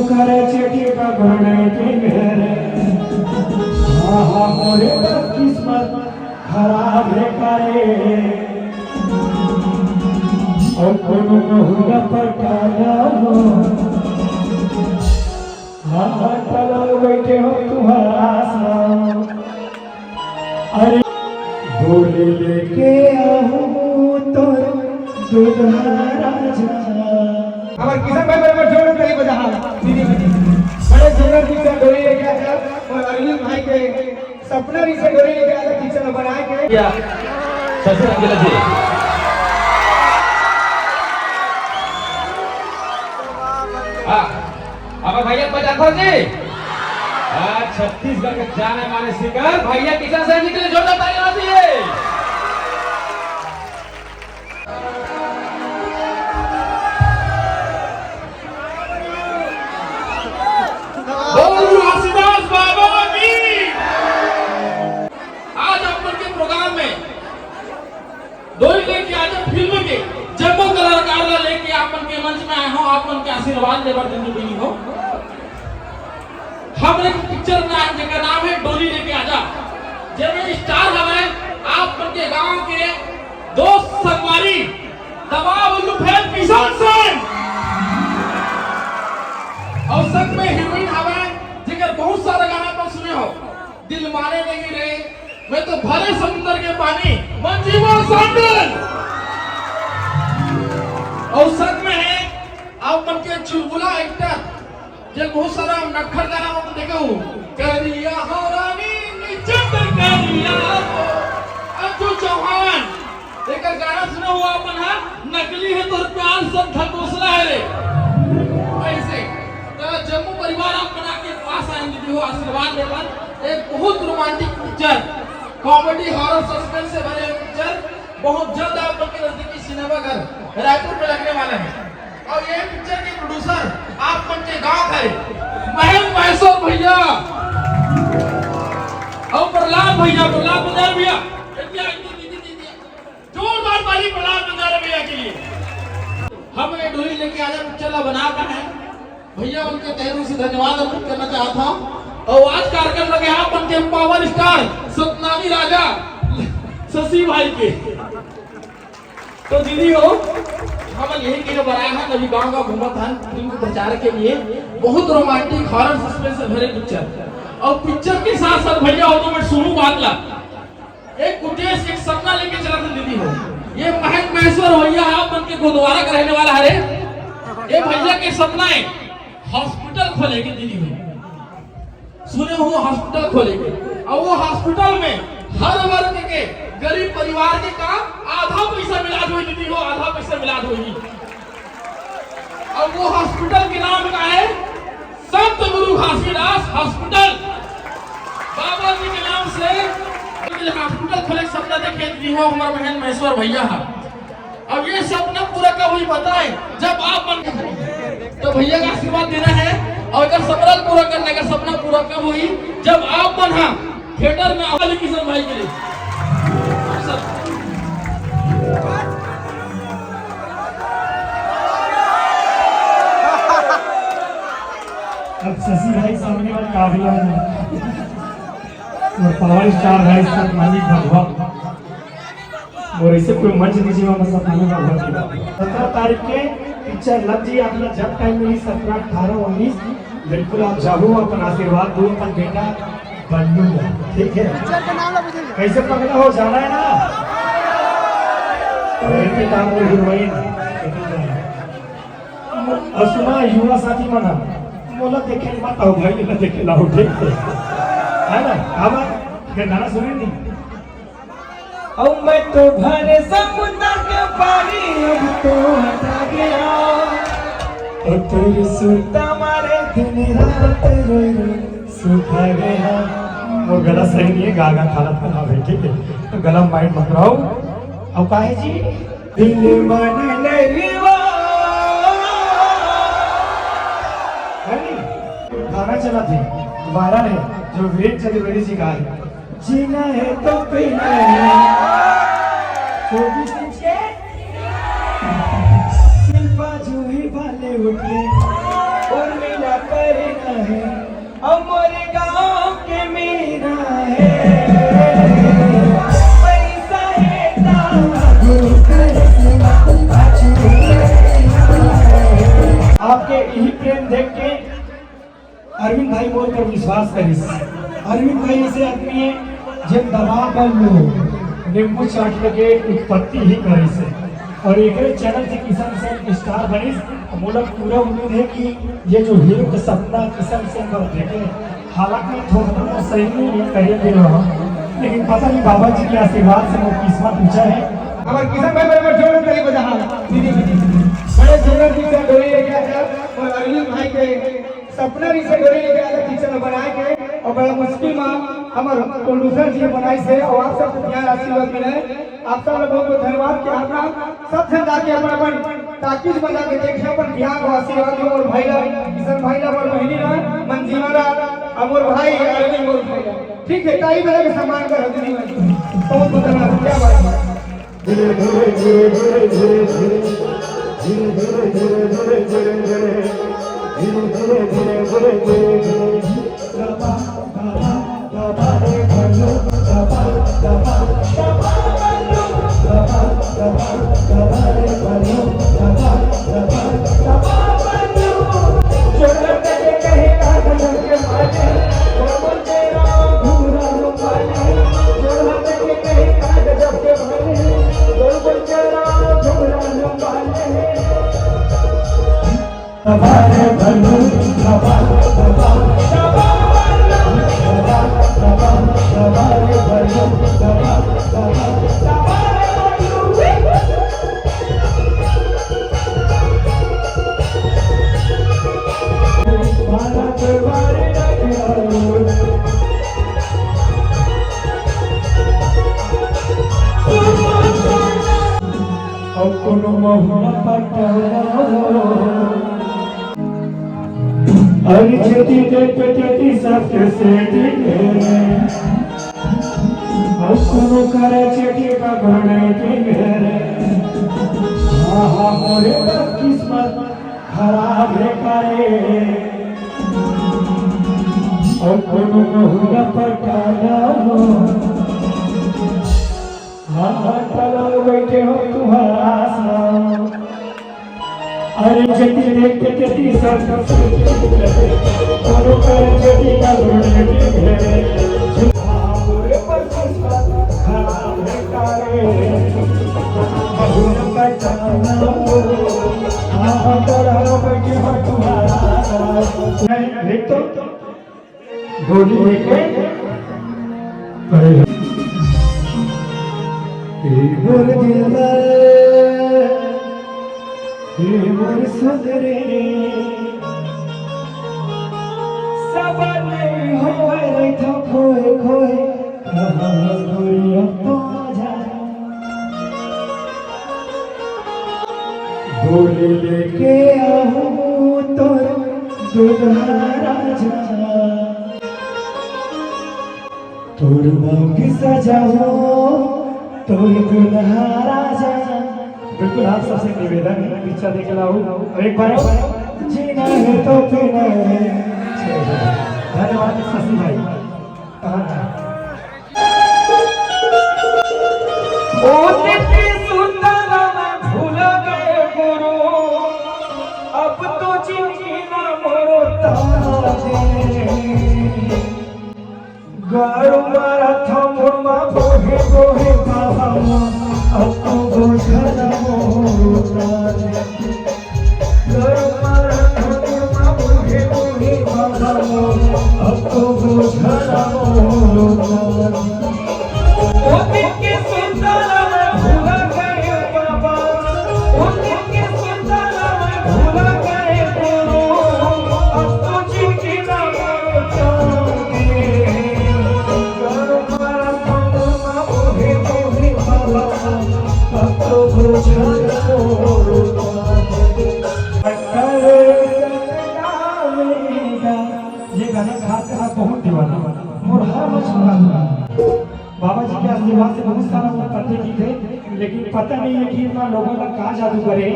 करे चेटी का घोड़े के घर मोरे किस्मत खराब है करे और कोनो हुआ पटाला हो चलो बैठे हो तुम्हारा साथ अरे डोली लेके आहूं तो दुल्हरा जा हमारे किसान भाई बराबर जोर से बजा दीदी बड़े सुंदर जी से डोली लेके आया और अरविंद भाई के सपना जी से डोली लेके आया किचन बना के या ससुर अंजलि जी हां अब भैया बजाता जी छत्तीसगढ़ के जाने माने सिंगर भैया किसान से निकले जोरदार ताली बजा दीजिए आपन के आशीर्वाद लेबर दिन हो हम एक पिक्चर में आए जिसका नाम है डोली लेके आजा जेमे स्टार हवे आपन के गांव के दोस्त संगवारी दबाव लुफेल किसान सिंह और संग में हीरोइन हवे जिकर बहुत सारा गाना पर सुने हो दिल माने नहीं रे मैं तो भरे समुद्र के पानी मंजीवा सांडल और संग में है आप मन के चुलबुला एक्टर जे बहुत सारा नखर गाना में देखो करिया हरानी निचत करिया अजू चौहान एकर गाना सुना हुआ अपन है नकली है तोर प्यार सब ढकोसला है रे ऐसे तो जम्मू परिवार आप बना के पास आए दीदी हो आशीर्वाद देवन एक बहुत romantic picture comedy horror suspense से भरे पिक्चर बहुत जल्द आप के नजदीकी सिनेमा घर रायपुर में लगने वाला है और ये पिक्चर के प्रोड्यूसर आप मन के गांव है महल मैसो भैया और प्रहलाद भैया प्रहलाद बंजारे भैया जोरदार ताली प्रहलाद बंजारे भैया के लिए हम ये डोली लेके आजा पिक्चर ला बना कर है भैया उनके तहे से धन्यवाद अर्पित करना चाहता हूं और आज कार्यक्रम लगे आप मन के पावर स्टार सतनामी राजा शशि भाई के तो दीदी हो हम यही के बनाया है नवी गांव का घूमत है फिल्म के प्रचार के लिए बहुत रोमांटिक हॉरर सस्पेंस से भरे पिक्चर और पिक्चर के साथ साथ भैया हो तो मैं सुनूं बात ला एक उद्देश्य एक सपना लेके चला था दीदी हो ये महक महेश्वर भैया आप मन के गुरुद्वारा का रहने वाला है ये भैया के सपना है हॉस्पिटल खोलेगी दीदी हो सुने हो हॉस्पिटल खोलेगी और वो हॉस्पिटल में हर वर्ग के गरीब परिवार के काम आधा पैसा मिलाद हुई दीदी हो आधा पैसा मिलाद हुई और वो हॉस्पिटल के नाम का है संत गुरु घासीदास हॉस्पिटल बाबा जी के नाम से हॉस्पिटल खोले सपना देखे दी हो हमारा बहन महेश्वर भैया है अब ये सपना पूरा कब हुई पता है जब आप बन तो भैया का आशीर्वाद देना है और अगर सपना पूरा करने का सपना पूरा कब हुई जब आप बना थिएटर में आवाज किशन भाई के लिए अब शशि भाई सामने वाला काफिला है और पावर स्टार भाई सतनामी भगवा और ऐसे कोई मंच दीजिए मैं सतनामी भगवा 17 तारीख के पिक्चर लग जी अपना जब टाइम मिली 17, 18, 19 बिल्कुल आप जाओ अपन आशीर्वाद दो अपन बेटा बनूंगा ठीक है कैसे पकड़ा हो जाना है ना काम में हीरोइन और सुना युवा साथी मना मोला देखे मत आओ भाई ना देखे लाओ ठीक है ना अब गाना सुने नहीं और मैं तो भरे समुद्र के पानी अब तो हटा गया और तेरी सुरता मारे दिन रात रोई सुखा गया वो गला सही नहीं है गागा खाना बना है ठीक है तो गला माइंड मत रहो अब काहे जी दिल मन नहीं गाना चला थे वायरल है जो वीर चतुर्वेदी जी का है जीना है तो पीना है, 24 इंच के शिल्पा जूही वाले उठे और मेला करना है, हमारे गाँव के मेरा है, पैसा है आपके यही प्रेम देख के अरविंद भाई बोल कर विश्वास करिस। अरविंद भाई ऐसे आदमी है जब दबा कर लो नींबू चाट लगे उत्पत्ति ही करी से और एक चैनल से किसान से स्टार बनी। मोला पूरा उम्मीद है कि ये जो हीरो का सपना किसान से देखे, हालांकि थोड़ा सही नहीं करेंगे लेकिन पता नहीं बाबा जी के आशीर्वाद से वो किस्मत ऊंचा है। हमारे किसान भाई बराबर जोड़ करी बजा दीदी बड़े जोर की से डोरी लेके आया और अरविंद भाई के सपना री से डोरी लेके आया किचन बनाए के और बड़ा मुश्किल में हमारे प्रोड्यूसर जी बनाई से और आप सबको प्यार आशीर्वाद मिले। आप सब लोगों को धन्यवाद कि अपना सब से जाके अपन ताकीज बजा के देखे अपन प्यार और आशीर्वाद और भाई किशन भाई ला और बहनी ला मंजीवा ला अमर भाई अरविंद और भाई ठीक है ताई बजा के सम्मान कर दीदी बहुत बहुत धन्यवाद। क्या बात है। धीरे धीरे धीरे धीरे धीरे धीरे धीरे धीरे धीरे धीरे धीरे धीरे धीरे धीरे धीरे धीरे दबा दबा दबा रे बनो दबा दबा दबा बनो दबा दबा दबा रे बनो दबा दबा दबा बनो जोड़ के कहे कागज के मारे वो तेरा घूरा लो पाले जोड़ के कहे कागज के मारे वो तेरा घूरा लो पाले दबा रे बनो दबा दबा दबा बनो दबा दबा दबा रे बनो दबा दबा दबा रे बनो भारत वाले और कोनो महुआ पटाओ अरे छेती देती सबके सेठी और कोनो करे छेती का घोड़े के घेरे मोरे किस्मत खराब है करे और कोनो महुआ पटाओ चलो बैठे हो तुम्हारा आसमान अरे जति देखते तेती सब करो कर जति का घोड़े के घेरे मोरे पर किस्मत खराब है करे बहुन बचाना चलो बैठे हो तुम्हारा आसमान देख तो गोली लेके मोर दिलबर मोर सुंदरे सब नहीं होए रे तो खोए खोए गोरी तो जा गोली लेके आहूं तो दुल्हरा जा तोर मांगी सजाओ तो दुल्हरा जा। बिल्कुल आप सबसे निवेदन है पीछा देख लाओ और एक बार जीना है तो पीना है। धन्यवाद शशि भाई। ओ नित्य सुंदर में भूल गए गुरु अब तो जिंदगी ना मोरो गारू मारा था मुर्मा बोहे बोहे बाबा अब तो बोझा मोरा गारू मारा था मुर्मा बोहे बोहे बाबा अब तो बोझा मोरा ओ दिन के सुंदर में भूल गए बाबा ओ दिन के सुंदर में भूल गए गुरु अब तो जिंदगी ना मोरो ये गाना खास बहुत दीवाना मोर हर सुना के आशीर्वाद से बहुत सारा लोग करते भी थे, लेकिन पता नहीं है कि इतना लोगों का कहा जादू करे।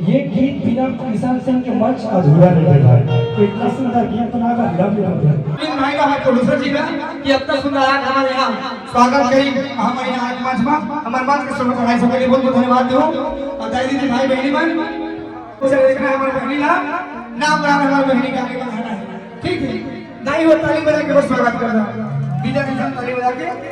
ये गीत बिना किसान सिंह के मंच अधूरा नहीं था। तो इतना सुंदर गीत बना कर लव यू भाई का हमारे प्रोड्यूसर जी का कि अब तक सुंदर आज हमारे यहाँ स्वागत करी हमारे यहाँ आज मंच में हमारे मंच के शुरू कराई सबके लिए बहुत बहुत धन्यवाद दूं। और दाई दीदी भाई बहनी मन कुछ देखना है हमारे बहनी का नाम बड़ा हमारे बहनी का आगे बढ़ाना है, ठीक है। नहीं वो ताली बजा के बस स्वागत करना, बीजा के साथ ताली बजा के